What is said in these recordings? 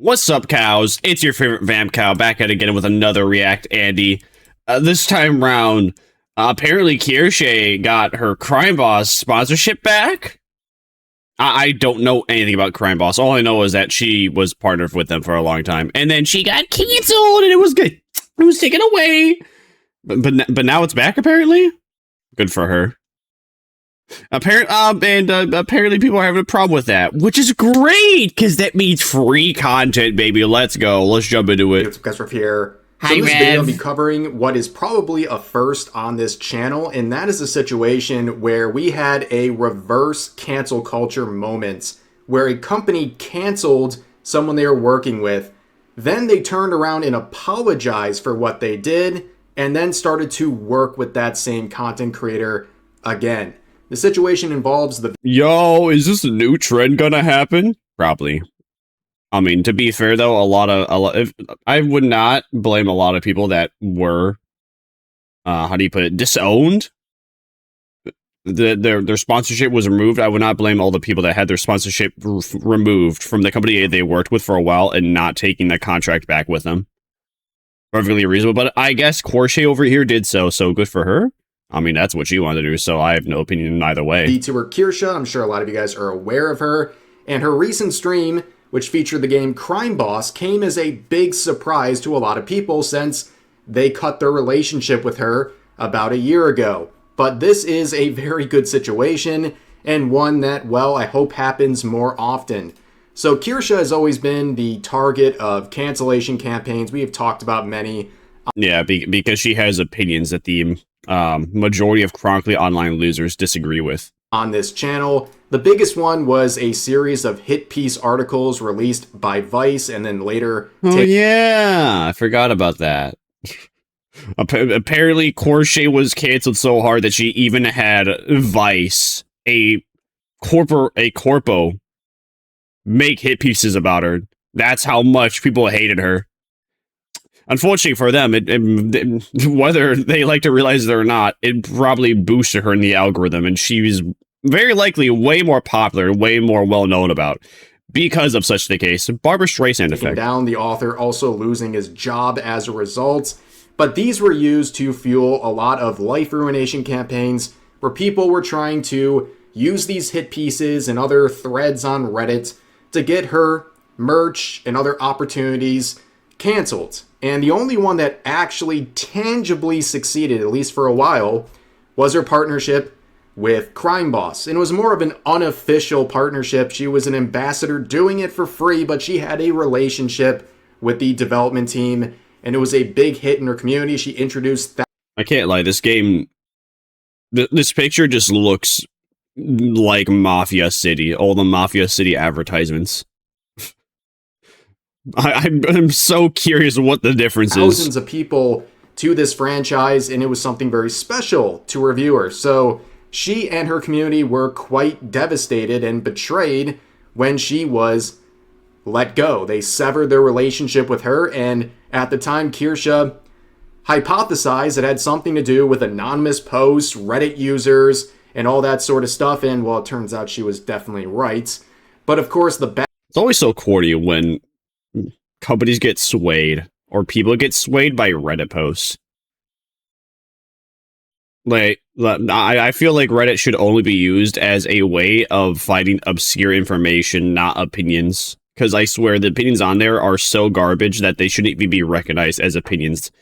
What's up, cows? It's your favorite Vamp Cow back at it again with another React Andy. This time round, apparently Kirsche got her Crime Boss sponsorship back. I don't know anything about Crime Boss. All I know is that she was partnered with them for a long time, and then she got canceled, and it was good. It was taken away, but now it's back. Apparently, good for her. Apparently people are having a problem with that, which is great because that means free content, baby. Let's go. Let's jump into it. It's because we're here. Hi, so this Rev. video will be covering what is probably a first on this channel, and that is a situation where we had a reverse cancel culture moment where a company canceled someone they were working with. Then they turned around and apologized for what they did, and then started to work with that same content creator again. The situation involves the... Yo, is this a new trend gonna happen? Probably. I mean, to be fair though, I would not blame a lot of people that were, how do you put it, disowned. Their sponsorship was removed. I would not blame all the people that had their sponsorship removed from the company they worked with for a while and not taking the contract back with them. Perfectly reasonable, but I guess Kirsche over here did so good for her. I mean, that's what she wanted to do, so I have no opinion either way. VTuber Kirsche, I'm sure a lot of you guys are aware of her, and her recent stream, which featured the game Crime Boss, came as a big surprise to a lot of people since they cut their relationship with her about a year ago. But this is a very good situation, and one that, well, I hope happens more often. So Kirsche has always been the target of cancellation campaigns. We have talked about many. Yeah, because she has opinions that the majority of chronically online losers disagree with. On this channel, the biggest one was a series of hit piece articles released by Vice and then later... Oh yeah, I forgot about that. Apparently, Kirsche was canceled so hard that she even had Vice, a corpo, make hit pieces about her. That's how much people hated her. Unfortunately for them, whether they like to realize it or not, it probably boosted her in the algorithm, and she was very likely way more popular, way more well-known about because of such the case. Barbara Streisand effect. Down, the author also losing his job as a result, but these were used to fuel a lot of life ruination campaigns where people were trying to use these hit pieces and other threads on Reddit to get her merch and other opportunities canceled. And the only one that actually tangibly succeeded, at least for a while, was her partnership with Crime Boss. And it was more of an unofficial partnership. She was an ambassador doing it for free, but she had a relationship with the development team, and it was a big hit in her community. She introduced that. I can't lie, this game, this picture just looks like Mafia City, all the Mafia City advertisements. I'm so curious what the difference is. Thousands of people to this franchise, and it was something very special to her viewers. So she and her community were quite devastated and betrayed when she was let go. They severed their relationship with her, and at the time, Kirsche hypothesized it had something to do with anonymous posts, Reddit users, and all that sort of stuff, and well, it turns out she was definitely right. But of course, it's always so corny when companies get swayed or people get swayed by Reddit posts. Like, I feel like Reddit should only be used as a way of finding obscure information, not opinions. Because I swear the opinions on there are so garbage that they shouldn't even be recognized as opinions.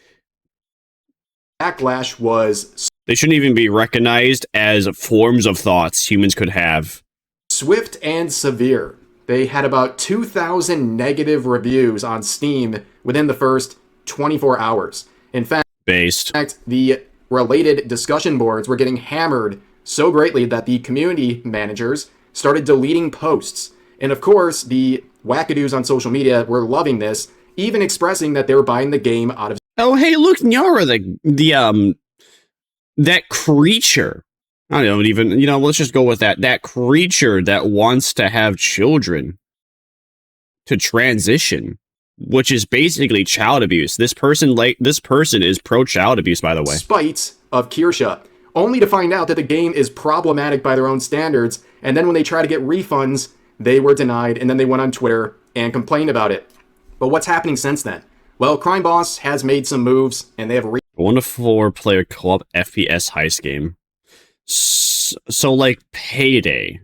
Backlash was... They shouldn't even be recognized as forms of thoughts humans could have. Swift and severe. They had about 2,000 negative reviews on Steam within the first 24 hours. In fact, the related discussion boards were getting hammered so greatly that the community managers started deleting posts. And of course, the wackadoos on social media were loving this, even expressing that they were buying the game out of... Oh, hey, look, Nyara, that creature. I don't even, let's just go with that. That creature that wants to have children to transition, which is basically child abuse. This person is pro-child abuse, by the way. Spite of Kirsche, only to find out that the game is problematic by their own standards, and then when they try to get refunds, they were denied, and then they went on Twitter and complained about it. But what's happening since then? Well, Crime Boss has made some moves, and they have 1 to 4 player co-op FPS heist game. So like Payday.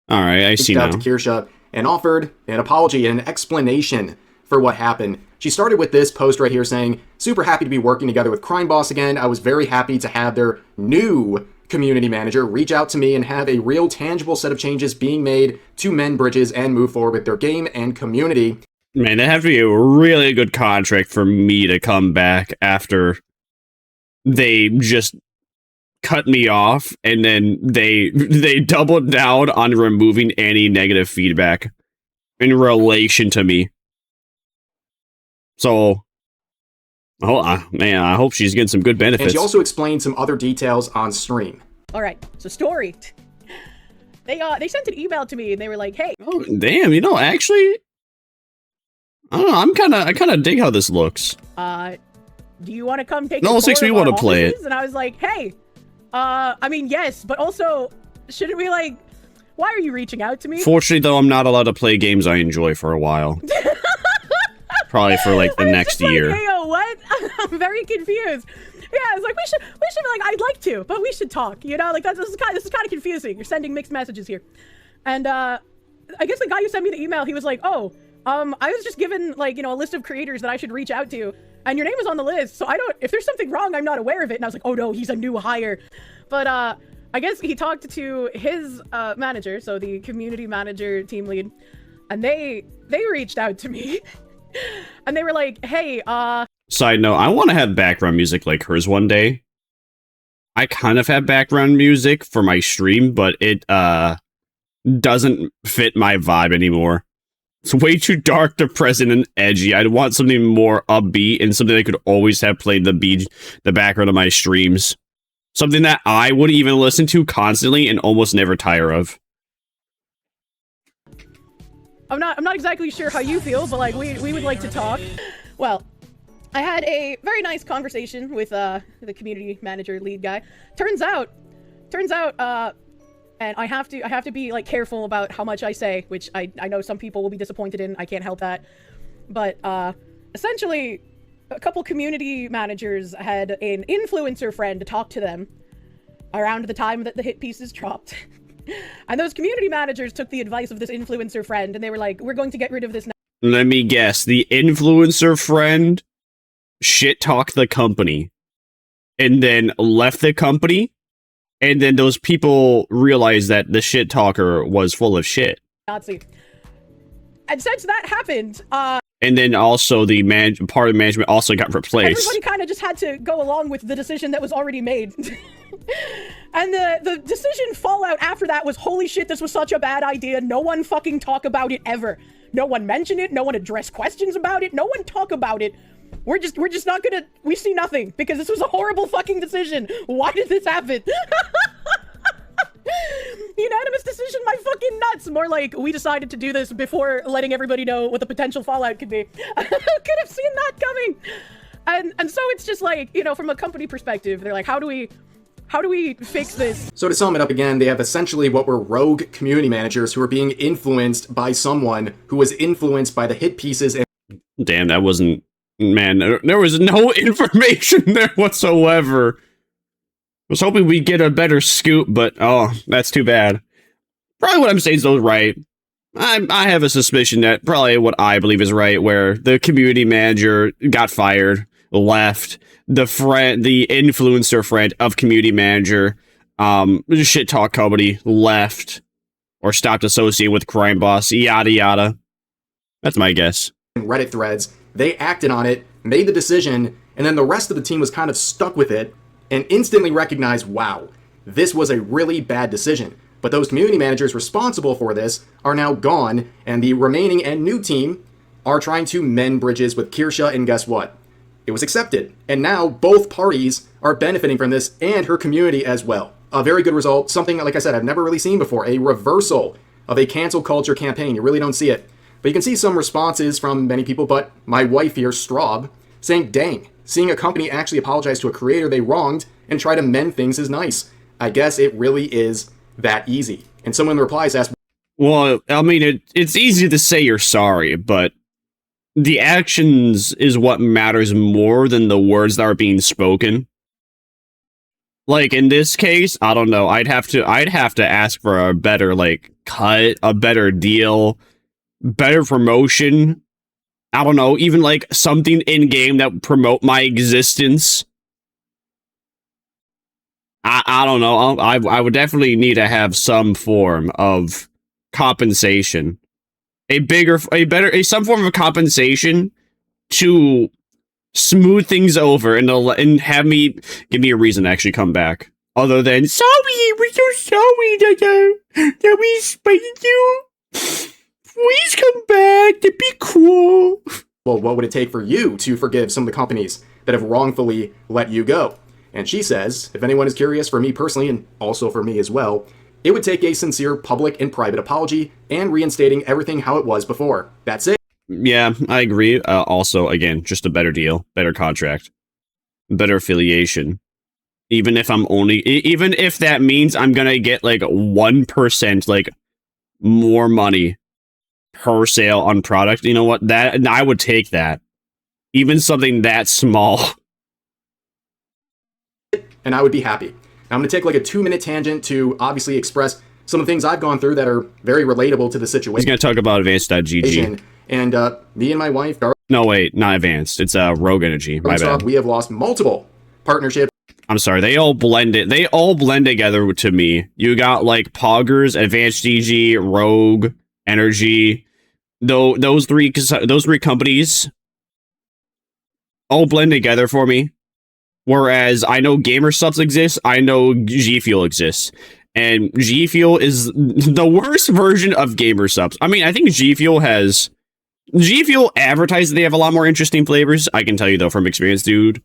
All right, I see now. Reached out to Kirsha and offered an apology and an explanation for what happened. She started with this post right here saying, super happy to be working together with Crime Boss again. I was very happy to have their new community manager reach out to me and have a real tangible set of changes being made to mend bridges and move forward with their game and community. Man, that have to be a really good contract for me to come back after they just cut me off and then they doubled down on removing any negative feedback in relation to me. So, man, I hope she's getting some good benefits. And she also explained some other details on stream. All right, so story. They sent an email to me and they were like, "Hey." Oh, damn! You know, actually, I don't know. I kind of dig how this looks. Do you want to come take? No, it makes me want to play it. And I was like, "Hey, I mean, yes, but also, shouldn't we like? Why are you reaching out to me?" Fortunately, though, I'm not allowed to play games I enjoy for a while. Probably for like the next year. Like, hey, what? I'm very confused. Yeah, it's like we should be like, I'd like to, but we should talk. You know, like this is kind of confusing. You're sending mixed messages here, and I guess the guy who sent me the email, he was like, "Oh, I was just given like a list of creators that I should reach out to, and your name was on the list. So if there's something wrong, I'm not aware of it." And I was like, "Oh no, he's a new hire," but I guess he talked to his manager, so the community manager, team lead, and they reached out to me. And they were like, "Hey, Side note, I want to have background music like hers one day. I kind of have background music for my stream, but it doesn't fit my vibe anymore. It's way too dark, depressing, and edgy. I'd want something more upbeat and something I could always have played the background of my streams. Something that I would even listen to constantly and almost never tire of. I'm not exactly sure how you feel, but like we would like to talk." Well, I had a very nice conversation with the community manager lead guy. Turns out, and I have to be like careful about how much I say, which I know some people will be disappointed in. I can't help that. But essentially, a couple community managers had an influencer friend talk to them around the time that the hit pieces dropped. And those community managers took the advice of this influencer friend, and they were like, "We're going to get rid of this now." Let me guess, the influencer friend shit-talked the company, and then left the company, and then those people realized that the shit-talker was full of shit. Nazi. And since that happened, and then also the part of management also got replaced. Everybody kind of just had to go along with the decision that was already made. And the decision fallout after that was, holy shit, this was such a bad idea. No one fucking talk about it ever. No one mentioned it. No one addressed questions about it. No one talk about it. We're just not gonna, we see nothing because this was a horrible fucking decision. Why did this happen? Unanimous decision, my fucking nuts. More like, we decided to do this before letting everybody know what the potential fallout could be. Could have seen that coming. And so it's just like, from a company perspective, they're like, how do we fix this? So to sum it up again, they have essentially what were rogue community managers who were being influenced by someone who was influenced by the hit pieces. And damn, that wasn't, man, there was no information there whatsoever. I was hoping we'd get a better scoop, but oh, that's too bad. Probably what I'm saying is though right. I have a suspicion that probably what I believe is right, where the community manager got fired, left, the influencer friend of community manager, shit talk company, left, or stopped associating with Crime Boss, yada yada. That's my guess. Reddit threads, they acted on it, made the decision, and then the rest of the team was kind of stuck with it and instantly recognized, wow, this was a really bad decision. But those community managers responsible for this are now gone, and the remaining and new team are trying to mend bridges with Kirsha, and guess what? It was accepted, and now both parties are benefiting from this, and her community as well. A very good result, something, like I said, I've never really seen before, a reversal of a cancel culture campaign. You really don't see it. But you can see some responses from many people, but my wife here, Straub, saying, dang, seeing a company actually apologize to a creator they wronged and try to mend things is nice. I guess it really is that easy. And someone in the replies asked, well, I mean, it's easy to say you're sorry, but the actions is what matters more than the words that are being spoken. Like in this case, I don't know. I'd have to ask for a better like cut, a better deal, better promotion. I don't know, even like something in game that promote my existence. I don't know. I would definitely need to have some form of compensation, some form of compensation to smooth things over and give me a reason to actually come back. Other than, sorry, we're so sorry that we spited you. Please come back, that'd be cool. Well, what would it take for you to forgive some of the companies that have wrongfully let you go? And she says, if anyone is curious, for me personally, and also for me as well, it would take a sincere public and private apology and reinstating everything how it was before. That's it. Yeah, I agree. Also, again, just a better deal, better contract, better affiliation. Even if that means I'm gonna get like 1% like more money per sale on product, you know what? That I would take that. Even something that small. And I would be happy. Now, I'm going to take like a 2-minute tangent to obviously express some of the things I've gone through that are very relatable to the situation. He's going to talk about advanced.gg. And me and my wife... No, wait, not advanced. It's Rogue Energy. My bad. We have lost multiple partnerships. I'm sorry, they all blend together to me. You got like Poggers, Advanced DG, Rogue Energy. Those three companies all blend together for me. Whereas I know GamerSubs exists, I know G Fuel exists. And G Fuel is the worst version of GamerSubs. I mean, I think G Fuel advertises they have a lot more interesting flavors. I can tell you though from experience, dude.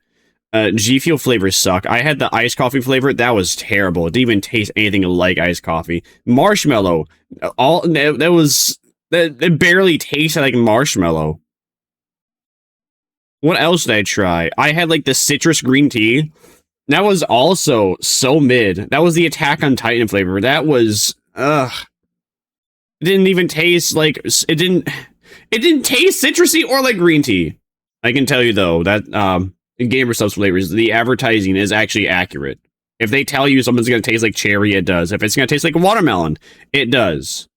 G Fuel flavors suck. I had the iced coffee flavor. That was terrible. It didn't even taste anything like iced coffee. Marshmallow. It barely tasted like marshmallow. What else did I try? I had like the citrus green tea. That was also so mid. That was the Attack on Titan flavor. That was It didn't even taste like it didn't taste citrusy or like green tea. I can tell you though that GamerSubs flavors, the advertising is actually accurate. If they tell you something's gonna taste like cherry, it does. If it's gonna taste like watermelon, it does.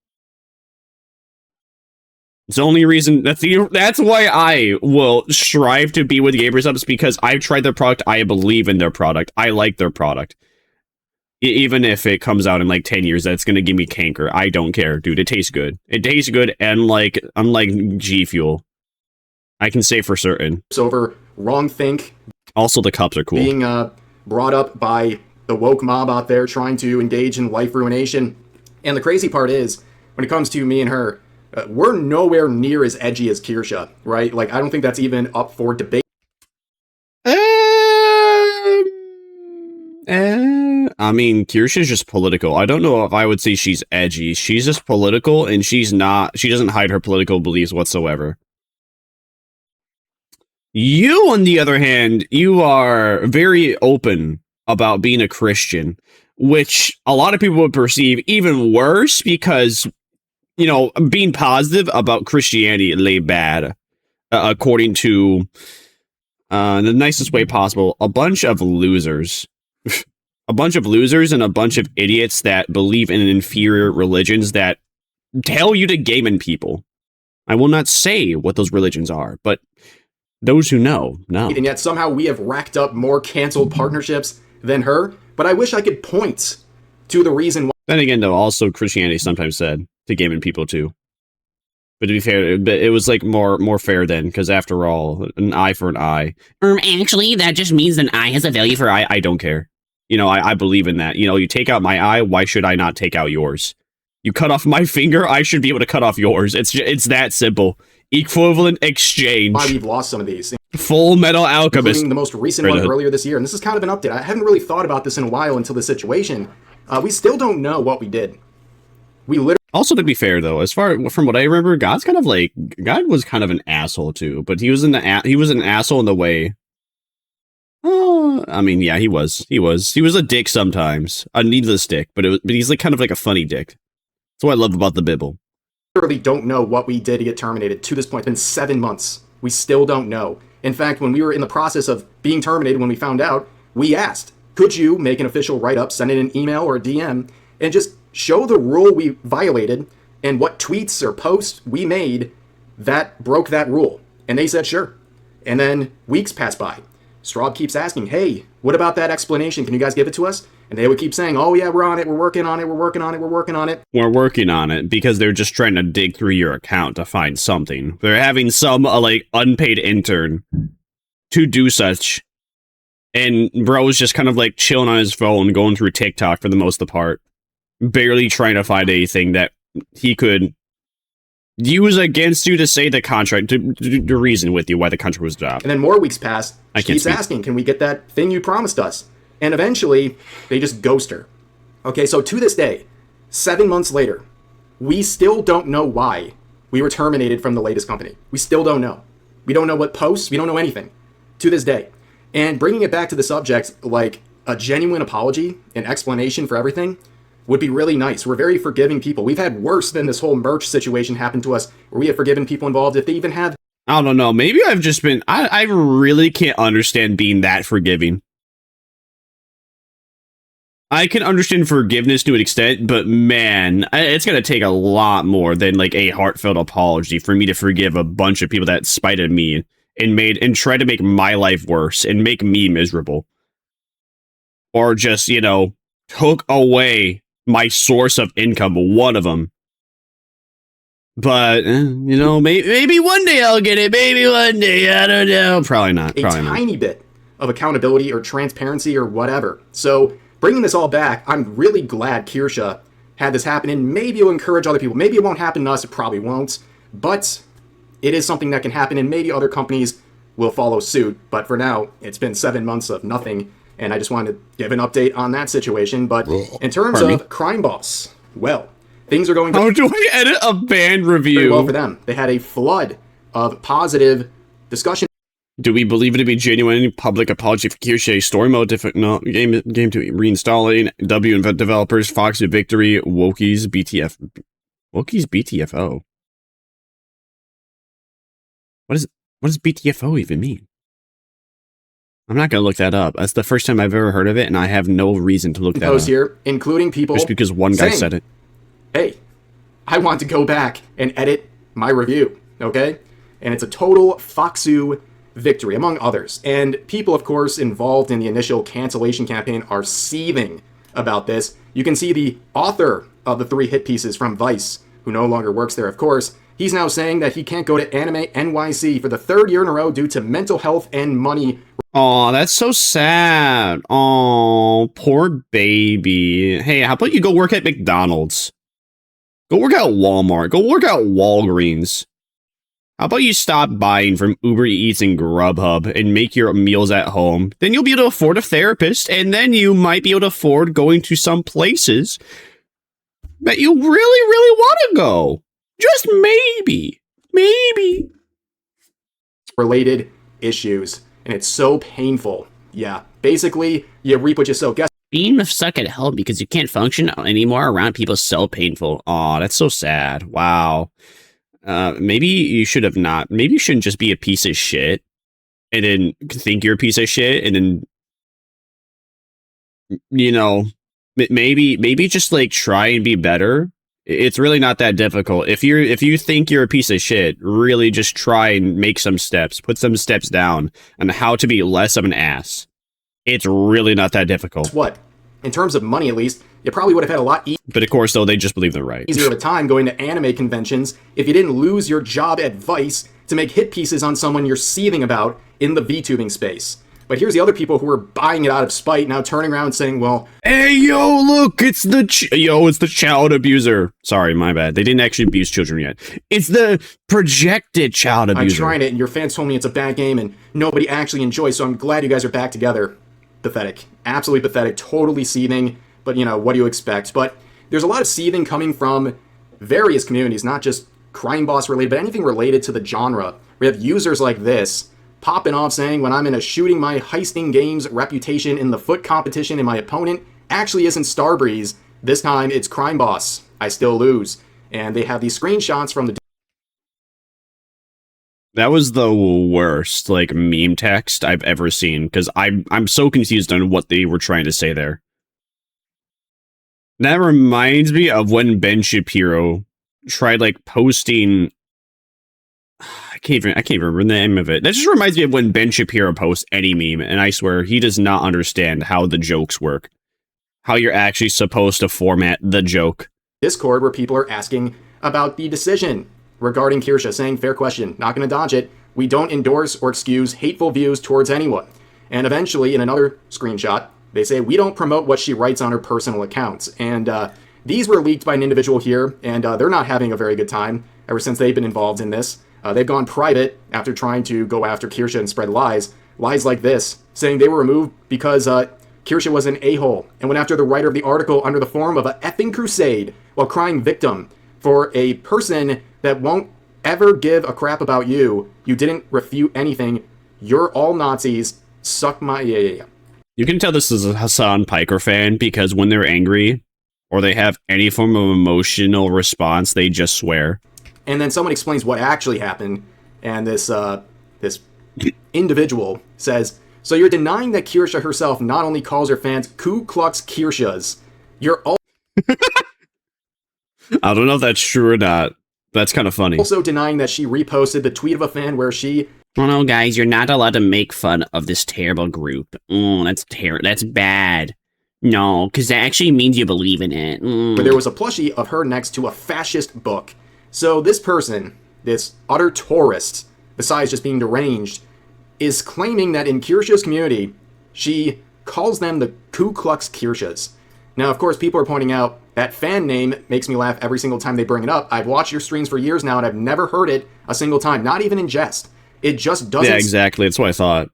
It's the only reason that's why I will strive to be with GamerSubs, because I've tried their product. I believe in their product. I like their product. Even if it comes out in like 10 years, that's going to give me canker. I don't care, dude. It tastes good. It tastes good. And like, unlike G Fuel, I can say for certain. Over wrong think. Also, the cups are cool. Being brought up by the woke mob out there trying to engage in life ruination. And the crazy part is, when it comes to me and her, we're nowhere near as edgy as Kirsha, right? Like, I don't think that's even up for debate. I mean, Kirsha's just political. I don't know if I would say she's edgy. She's just political, and she doesn't hide her political beliefs whatsoever. You, on the other hand, you are very open about being a Christian, which a lot of people would perceive even worse because, you know, being positive about Christianity lay bad, according to the nicest way possible. A bunch of losers. A bunch of losers and a bunch of idiots that believe in inferior religions that tell you to game in people. I will not say what those religions are, but those who know. And yet somehow we have racked up more canceled partnerships than her, but I wish I could point to the reason why. Then again, though, also Christianity sometimes said to game in people too. But to be fair, it was like more fair then, because after all, an eye for an eye. Actually, that just means an eye has a value for eye. I don't care. You know, I believe in that. You know, you take out my eye, why should I not take out yours? You cut off my finger, I should be able to cut off yours. It's that simple. Equivalent exchange. Why we've lost some of these. Full Metal Alchemist. Including the most recent one earlier this year. And this is kind of an update. I haven't really thought about this in a while until this situation. We still don't know what we did. We literally... Also, to be fair, though, as far from what I remember, God was kind of an asshole, too. But he was an asshole in the way... Oh, I mean, yeah, he was a dick sometimes, a needless dick, but he's like kind of like a funny dick. That's what I love about the Bible. Literally don't know what we did to get terminated to this point. It's been 7 months We still don't know. In fact, when we were in the process of being terminated, when we found out, we asked, could you make an official write-up, send it an email or a DM, and just show the rule we violated and what tweets or posts we made that broke that rule? And they said, sure. And then weeks pass by. Straub keeps asking, hey, what about that explanation? Can you guys give it to us? And they would keep saying, oh yeah, we're on it, we're working on it, we're working on it, we're working on it. We're working on it because they're just trying to dig through your account to find something. They're having some, like, unpaid intern to do such. And bro's just kind of, like, chilling on his phone, going through TikTok for the most of the part. Barely trying to find anything that he could use against you to say the contract, to reason with you why the contract was dropped. And then more weeks pass. She keeps asking, can we get that thing you promised us? And eventually, they just ghost her. Okay, so to this day, 7 months later, we still don't know why we were terminated from the latest company. We still don't know. We don't know what posts, we don't know anything to this day. And bringing it back to the subject, like a genuine apology, an explanation for everything, would be really nice. We're very forgiving people. We've had worse than this whole merch situation happen to us, where we have forgiven people involved if they even have... I don't know, maybe I've just been... I really can't understand being that forgiving. I can understand forgiveness to an extent, but man, it's going to take a lot more than like a heartfelt apology for me to forgive a bunch of people that spited me and tried to make my life worse and make me miserable. Or just, you know, took away my source of income, one of them. But, you know, maybe one day I'll get it. Maybe one day, I don't know. Probably not. Probably not. A tiny bit of accountability or transparency or whatever. So, bringing this all back, I'm really glad Kirsha had this happen, and maybe it'll encourage other people. Maybe it won't happen to us, it probably won't, but it is something that can happen, and maybe other companies will follow suit. But for now, it's been 7 months of nothing, and I just wanted to give an update on that situation. But in terms of Crime Boss, well, things are going How do I edit a band review? very well for them. They had a flood of positive discussion. Do we believe it to be genuine public apology for Kirsche? Story mode, no, game to reinstalling. W developers, Foxy Victory, Wokies, BTFO. What does BTFO even mean? I'm not gonna look that up. That's the first time I've ever heard of it, and I have no reason to look that up. Here, including people just because one guy said it. Hey, I want to go back and edit my review, okay? And it's a total Foxu victory, among others. And people, of course, involved in the initial cancellation campaign are seething about this. You can see the author of the 3 hit pieces from Vice, who no longer works there, of course. He's now saying that he can't go to Anime NYC for the 3rd year in a row due to mental health and money. Oh, that's so sad. Oh, poor baby. Hey, how about you go work at McDonald's? Go work at Walmart. Go work at Walgreens. How about you stop buying from Uber Eats and Grubhub and make your meals at home? Then you'll be able to afford a therapist, and then you might be able to afford going to some places that you really, really want to go. Just maybe. Maybe. Related issues, and it's so painful. Yeah, basically, you reap what you sow. Guess being stuck at home because you can't function anymore around people is so painful. Aw, that's so sad. Wow. Maybe you should have not. Maybe you shouldn't just be a piece of shit and then think you're a piece of shit and then, you know, maybe just like try and be better. It's really not that difficult. If you think you're a piece of shit, really just try and make some steps, put some steps down on how to be less of an ass. It's really not that difficult. What? In terms of money, at least, you probably would have had a lot easier. But of course, though, they just believe they're right. Easier of a time going to anime conventions if you didn't lose your job at Vice to make hit pieces on someone you're seething about in the VTubing space. But here's the other people who are buying it out of spite, now turning around and saying, well, hey, yo, look, it's the child abuser. Sorry, my bad. They didn't actually abuse children yet. It's the projected child abuser. I'm trying it, and your fans told me it's a bad game, and nobody actually enjoys, so I'm glad you guys are back together. Pathetic. Absolutely pathetic. Totally seething. But, you know, what do you expect? But there's a lot of seething coming from various communities, not just Crime Boss related, but anything related to the genre. We have users like this popping off saying, when I'm in a shooting my heisting games reputation in the foot competition and my opponent actually isn't Starbreeze, this time it's Crime Boss. I still lose. And they have these screenshots from the... That was the worst, like, meme text I've ever seen, because I'm so confused on what they were trying to say there. That reminds me of when Ben Shapiro tried, like, posting... I can't remember the name of it. That just reminds me of when Ben Shapiro posts any meme, and I swear, he does not understand how the jokes work. How you're actually supposed to format the joke. Discord where people are asking about the decision regarding Kirsha, saying, fair question, not going to dodge it. We don't endorse or excuse hateful views towards anyone. And eventually, in another screenshot, they say, we don't promote what she writes on her personal accounts. And these were leaked by an individual here, and they're not having a very good time ever since they've been involved in this. They've gone private after trying to go after Kirsha and spread lies. Lies like this, saying they were removed because Kirsha was an a-hole and went after the writer of the article under the form of a effing crusade while crying victim for a person that won't ever give a crap about you. You didn't refute anything. You're all Nazis. Suck my... Yeah. You can tell this is a Hassan Piker fan because when they're angry or they have any form of emotional response, they just swear. And then someone explains what actually happened, and this individual says, so you're denying that Kirsha herself not only calls her fans Ku Klux Kirshas, you're I don't know if that's true or not. That's kind of funny. Also denying that she reposted the tweet of a fan where she... Oh no, guys, you're not allowed to make fun of this terrible group. That's That's bad. No, because that actually means you believe in it. Where there was a plushie of her next to a fascist book. So this person, this utter tourist, besides just being deranged, is claiming that in Kirsha's community, she calls them the Ku Klux Kirshas. Now, of course, people are pointing out that fan name makes me laugh every single time they bring it up. I've watched your streams for years now, and I've never heard it a single time, not even in jest. It just doesn't... Yeah, exactly. That's what I thought.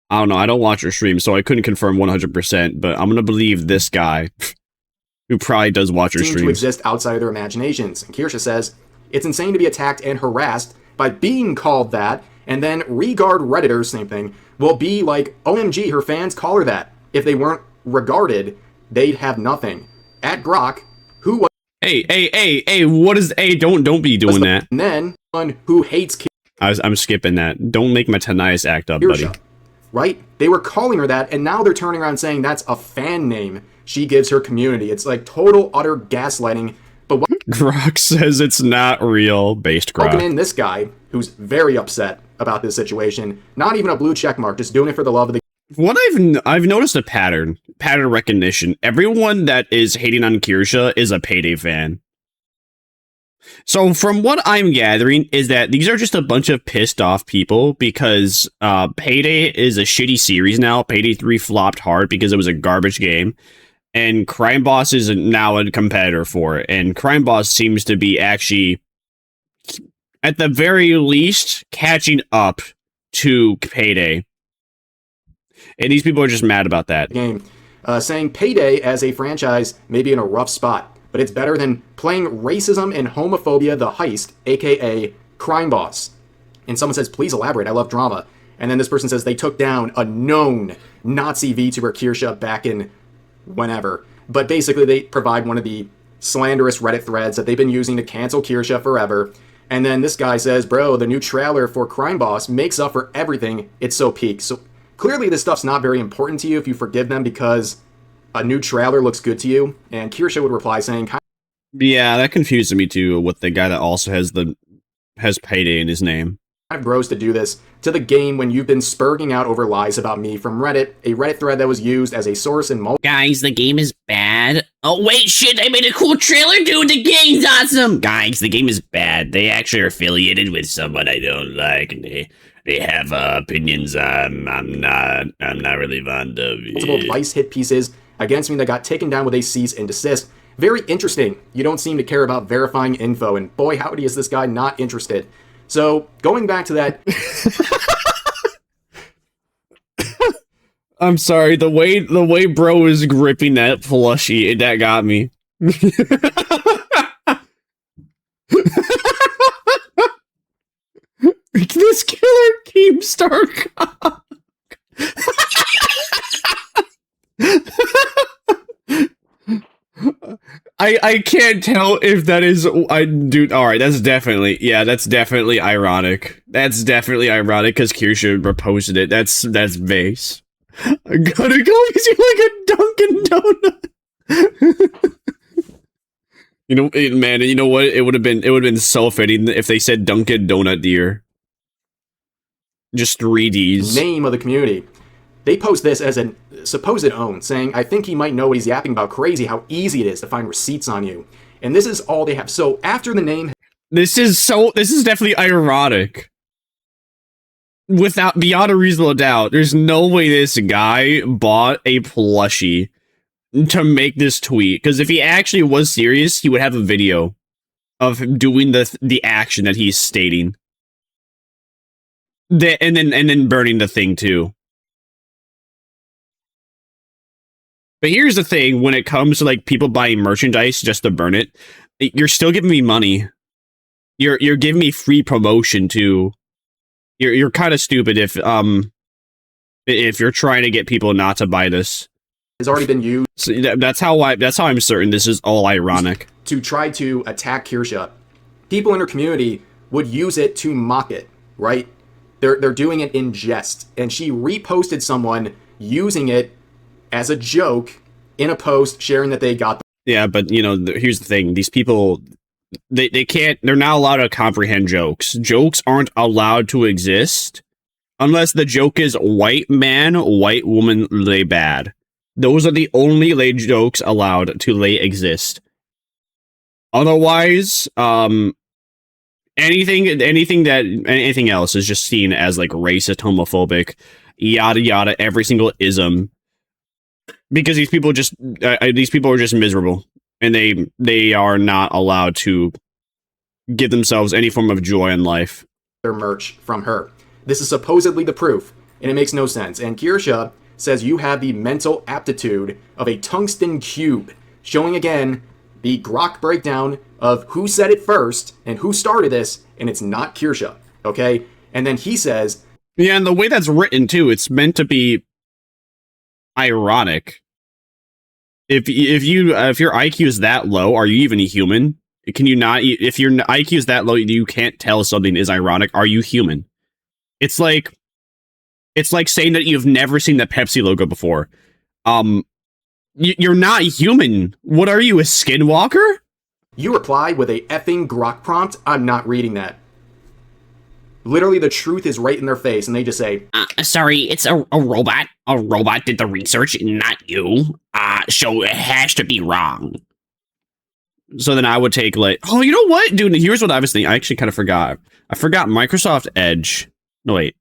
I don't know. I don't watch your streams, so I couldn't confirm 100%, but I'm going to believe this guy who probably does watch your streams. ...to exist outside of their imaginations. And Kirsha says, it's insane to be attacked and harassed by being called that, and then regard Redditors, same thing, will be like, OMG, her fans call her that. If they weren't regarded, they'd have nothing. At Grok, who was... Hey, what is... Hey, don't be doing that. And then, one who hates I'm skipping that. Don't make my Tanais act up, Kirsha, buddy. Right? They were calling her that, and now they're turning around saying that's a fan name she gives her community. It's like total, utter gaslighting. But what... Grok says it's not real, based Grok. Welcome in this guy, who's very upset about this situation. Not even a blue check mark, just doing it for the love of the... What I've noticed a pattern recognition. Everyone that is hating on Kirsha is a Payday fan. So from what I'm gathering is that these are just a bunch of pissed off people because Payday is a shitty series now. Payday 3 flopped hard because it was a garbage game. And Crime Boss is now a competitor for it. And Crime Boss seems to be actually, at the very least, catching up to Payday. And these people are just mad about that. Game, saying Payday as a franchise may be in a rough spot, but it's better than playing racism and homophobia the heist, aka Crime Boss. And someone says, please elaborate, I love drama. And then this person says they took down a known Nazi VTuber Kirsha back in whenever. But basically they provide one of the slanderous Reddit threads that they've been using to cancel Kirsha forever. And then this guy says, bro, the new trailer for Crime Boss makes up for everything. It's so peak. So clearly this stuff's not very important to you if you forgive them because a new trailer looks good to you. And Kirsha would reply saying... Yeah, that confused me too with the guy that also has Payday in his name. Kind of gross to do this to the game when you've been spurging out over lies about me from Reddit, a Reddit thread that was used as a source in multiple... Guys, the game is bad. Oh, wait, shit, I made a cool trailer, dude, the game's awesome! Guys, the game is bad. They actually are affiliated with someone I don't like, and they have opinions I'm not really fond of. Multiple Vice hit pieces against me that got taken down with a cease and desist. Very interesting. You don't seem to care about verifying info, and boy, howdy is this guy not interested. So, going back to that... I'm sorry, the way bro is gripping that plushie, that got me. This killer Keemstar cock. I can't tell if that is dude. All right, that's definitely ironic. That's definitely ironic because Kirsha reposted it. That's base. I'm gonna go easy like a Dunkin' Donut. You know, man. You know what? It would have been so fitting if they said Dunkin' Donut deer. Just 3Ds. Name of the community. They post this as a supposed own, saying, I think he might know what he's yapping about. Crazy how easy it is to find receipts on you. And this is all they have. So after the name... This is definitely ironic. Beyond a reasonable doubt, there's no way this guy bought a plushie to make this tweet. Because if he actually was serious, he would have a video of him doing the action that he's stating. And then burning the thing too. But here's the thing, when it comes to like people buying merchandise just to burn it, you're still giving me money. You're giving me free promotion too. You're kind of stupid if you're trying to get people not to buy this. Has already been used. So that's how I'm certain this is all ironic. To try to attack Kirsha. People in her community would use it to mock it, right? They're doing it in jest. And she reposted someone using it as a joke in a post sharing that they got. Yeah, but you know, here's the thing. These people, they're not allowed to comprehend jokes. Jokes aren't allowed to exist unless the joke is white man, white woman, lay bad. Those are the only lay jokes allowed to lay exist. Otherwise, anything else is just seen as like racist, homophobic, yada yada, every single ism. Because these people are just miserable, and they are not allowed to give themselves any form of joy in life. Their merch from her. This is supposedly the proof, and it makes no sense. And Kirsha says you have the mental aptitude of a tungsten cube, showing again the grok breakdown of who said it first and who started this, and it's not Kirsha, okay? And then he says... Yeah, and the way that's written, too, it's meant to be ironic. If your IQ is that low, are you even a human? Can you not? If your IQ is that low, you can't tell something is ironic. Are you human? It's like saying that you've never seen the Pepsi logo before. You're not human. What are you, a skinwalker? You reply with a effing grok prompt. I'm not reading that. Literally, the truth is right in their face, and they just say, sorry, it's a robot. A robot did the research, not you. So it has to be wrong. So then I would take like, oh, you know what, dude? Here's what I was thinking. I actually kind of forgot. I forgot Microsoft Edge. No, wait.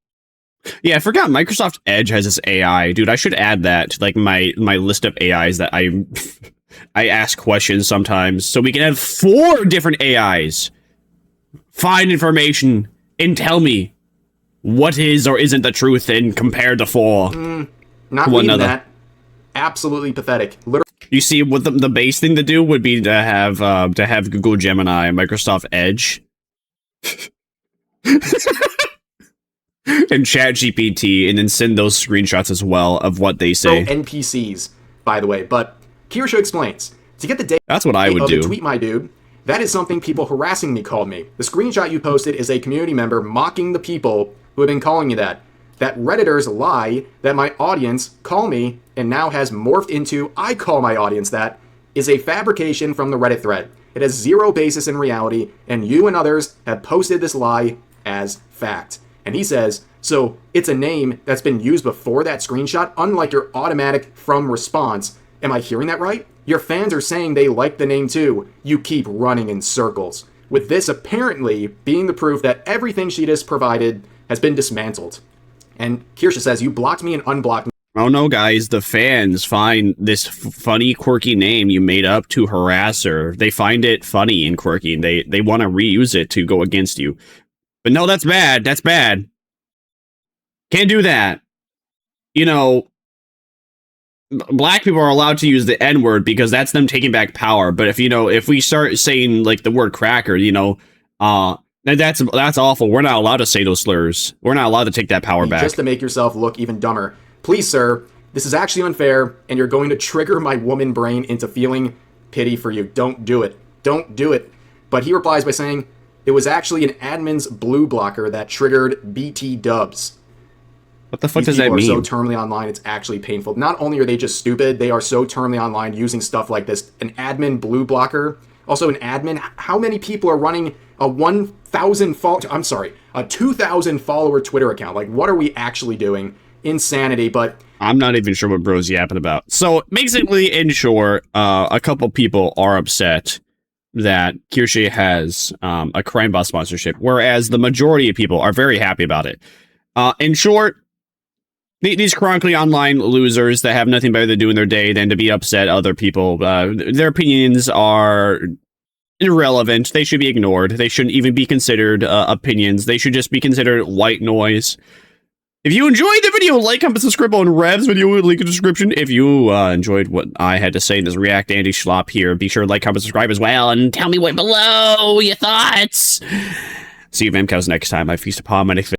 Yeah, I forgot Microsoft Edge has this AI. Dude, I should add that to like my list of AIs that I ask questions sometimes. So we can have 4 different AIs. Find information and tell me what is or isn't the truth and compare the 4 not reading that. Absolutely pathetic. Literally. You see, what the base thing to do would be to have Google Gemini, Microsoft Edge, and ChatGPT, and then send those screenshots as well of what they say. NPCs, by the way. But Kirsha explains, to get the date that's what I would do. Tweet my dude. That is something people harassing me called me. The screenshot you posted is a community member mocking the people who have been calling you that. That Redditors lie that my audience call me and now has morphed into I call my audience that is a fabrication from the Reddit thread. It has zero basis in reality, and you and others have posted this lie as fact. And he says, so it's a name that's been used before that screenshot, unlike your automatic from response. Am I hearing that right? Your fans are saying they like the name too. You keep running in circles. With this apparently being the proof that everything she just provided has been dismantled. And Kirsha says, you blocked me and unblocked me. Oh no, guys, the fans find this funny, quirky name you made up to harass her. They find it funny and quirky, and they want to reuse it to go against you. But no, that's bad. That's bad. Can't do that. You know, black people are allowed to use the N-word because that's them taking back power. But if we start saying like the word cracker, that's awful. We're not allowed to say those slurs. We're not allowed to take that power back. Just to make yourself look even dumber. Please, sir, this is actually unfair, and you're going to trigger my woman brain into feeling Pity for you. Don't do it. Don't do it. But he replies by saying, it was actually an admin's blue blocker that triggered BT dubs. What the fuck These does that people mean? are so terminally online, it's actually painful. Not only are they just stupid, they are so terminally online using stuff like this. An admin blue blocker. Also an admin. How many people are running a 2,000 follower Twitter account? Like, what are we actually doing? Insanity, but... I'm not even sure what bro's yapping about. So, basically, in short, a couple people are upset that Kirsche has a crime boss sponsorship, whereas the majority of people are very happy about it. In short, these chronically online losers that have nothing better to do in their day than to be upset at other people, their opinions are irrelevant. They should be ignored. They shouldn't even be considered opinions. They should just be considered white noise. If you enjoyed the video, like, comment, subscribe on Rev's video, link in the description. If you enjoyed what I had to say in this React Andy Schlop here, be sure to like, comment, subscribe as well, and tell me what below your thoughts. See you, Vamcows, next time. I feast upon my next video.